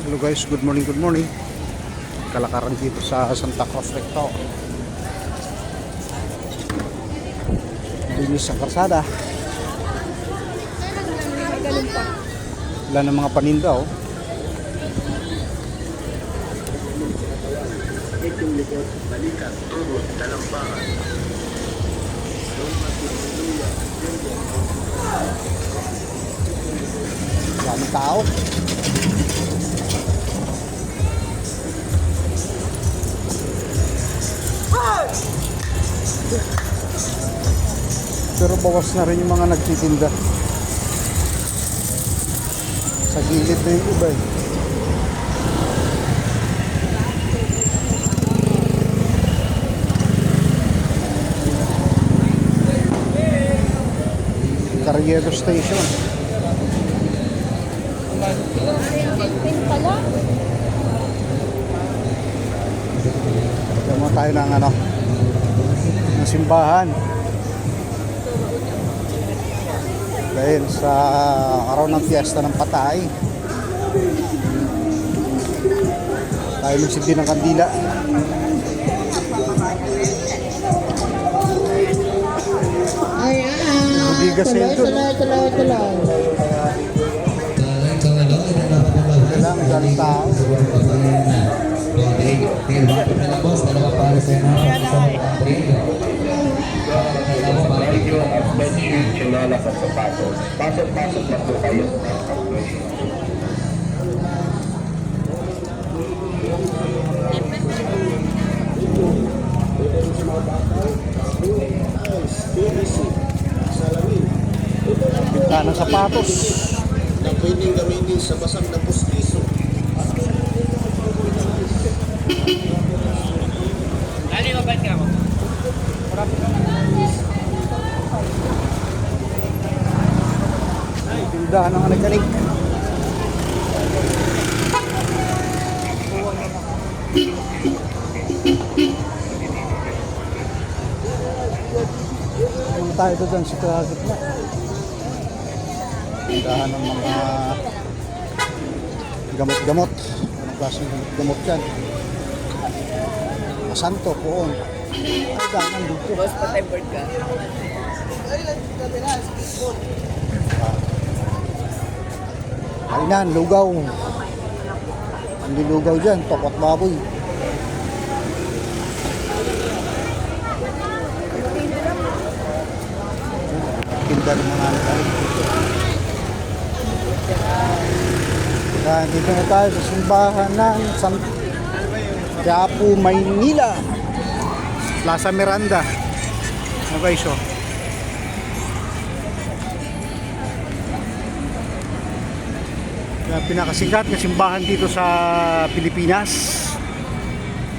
Hello guys, good morning, good morning. Kalakaran dito sa Santa Cruz Recto. Linis sa kalsada. Wala ng mga paninda oh. Daming tao. Pero bawas na rin yung mga nagtitinda. Sa gilid na yung iba eh. Carriero Station. Tama tayo ng ng simbahan. Dahil sa araw ng fiesta ng Patay, tayo magsindi ng kandila. Bigas na ito. Kailangan galing tao. Pasok na po kayo. Bigta ng sapatos na pwedeng gamitin sa basang na pustiso. Dali, mabait ka mo. tindahan ng nagkanig. Ang tayo doon sa gitna. Tindahan ng mga gamot-gamot. Anong klaseng gamot-gamot yan? Masanto, poon. Ay, dahan dito. Boss, patay board ka. Kainan, lugaw. Ang nilugaw dyan, tokot baboy. Tinda ng mga dito na tayo sa simbahan ng Quiapo, Maynila. Plaza Miranda. Okay, so pinakasikat na simbahan dito sa Pilipinas,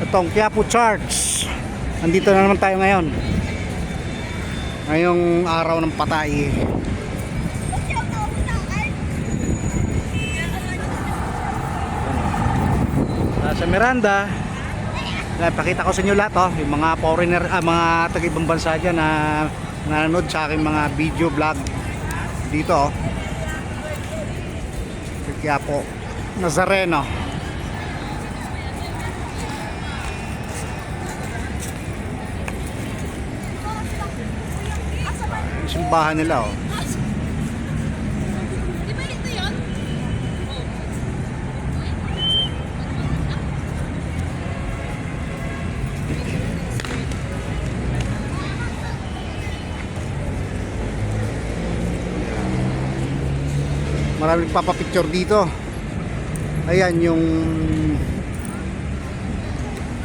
itong Quiapo Church. Nandito na naman tayo ngayon, ngayong araw ng Patay. Sa Miranda, pakita ko sa inyo lahat oh, yung mga foreigner, mga taga-ibang bansa dyan na nanonood sa aking mga video vlog dito oh. Quiapo Nazareno. Yung simbahan nila oh. Maraming papapicture dito. Ayan yung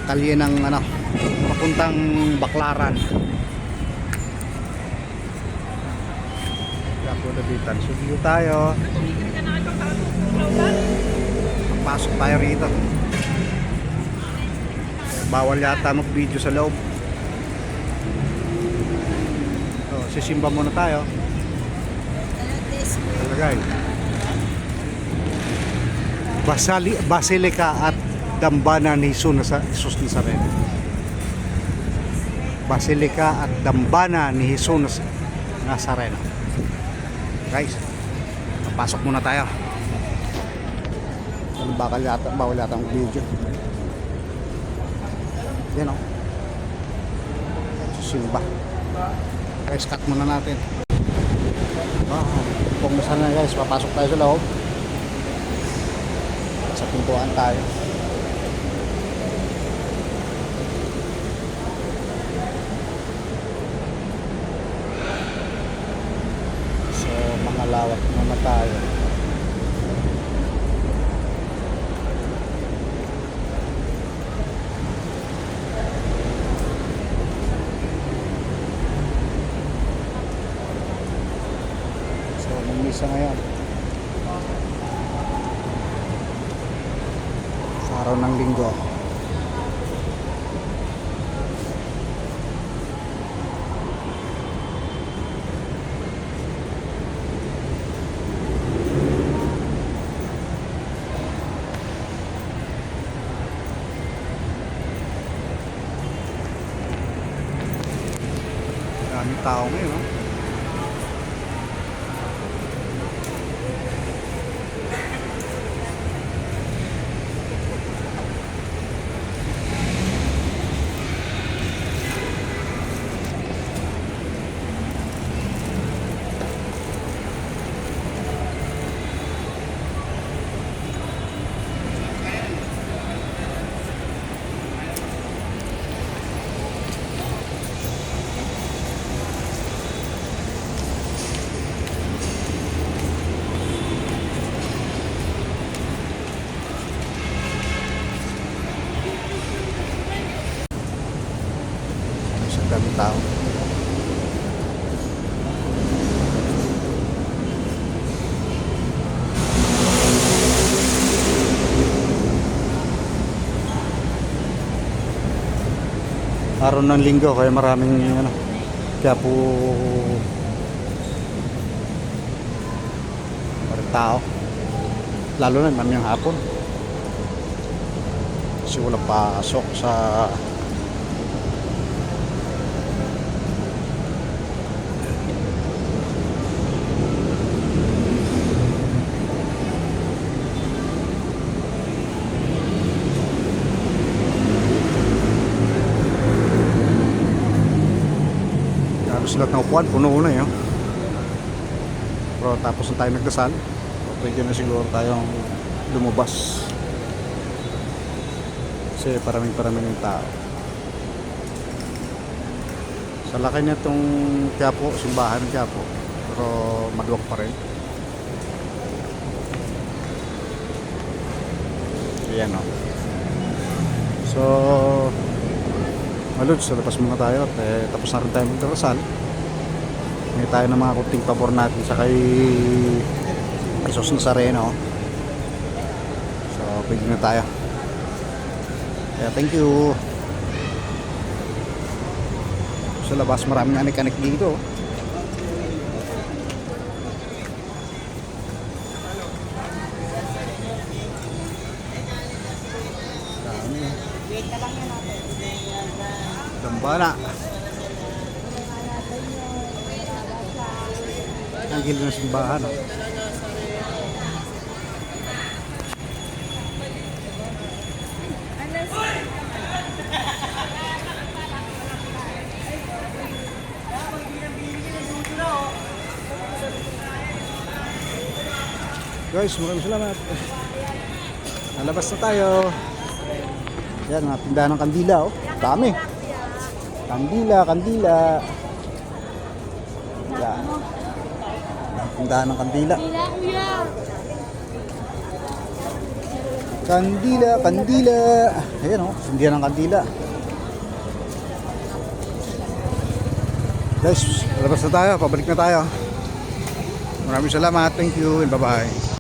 kalye ng papuntang Baclaran. Quiapo Davitan. So dito tayo. Pasok tayo rito. Bawal yata mag-video sa loob. So sisimba muna tayo. Talagay. Basilica at Dambana ni Jesus Nazareno. Basilica at Dambana ni Jesus Nazareno. Guys, pasok muna tayo. Ano, bawal yata ang video. Yan o. Susimba. Guys, cut muna natin. Kung nasa na guys, papasok tayo sa loob. Sa pintuan tayo. So, mga lawak naman tayo. So, may misa ngayon. Sa araw ng linggo. Daming tao ngayon, no? Isang daming tao. Araw ng linggo kaya maraming ano, kaya po maraming tao, lalo na mamayang hapon kasi wala pasok sa sulat ng upuan, puno na yun. Pero tapos na tayo nagdasal, pwede na siguro tayong lumabas kasi paraming ng tao. Sa laki na itong Quiapo, simbahan ng Quiapo, pero maluwag pa rin. Ayan o. So Malud, sa labas muna tayo at tapos na rin tayo magdarasal. May tayo ng mga kunting pabor natin sa kay Jesus Nazareno. So pwede na tayo. Kaya thank you. Sa labas maraming anik-anik dito. Dambana. Ang gilid ng simbahan. Guys, maraming salamat. Nalabas na tayo. Yan, mga tindahan ng kandila. Oh. Dami. Kandila. Yan. Tindahan ng kandila. Kandila. Ayan o, sindihan ng kandila. Guys, labas na tayo. Pabalik na tayo. Maraming salamat. Thank you and bye-bye.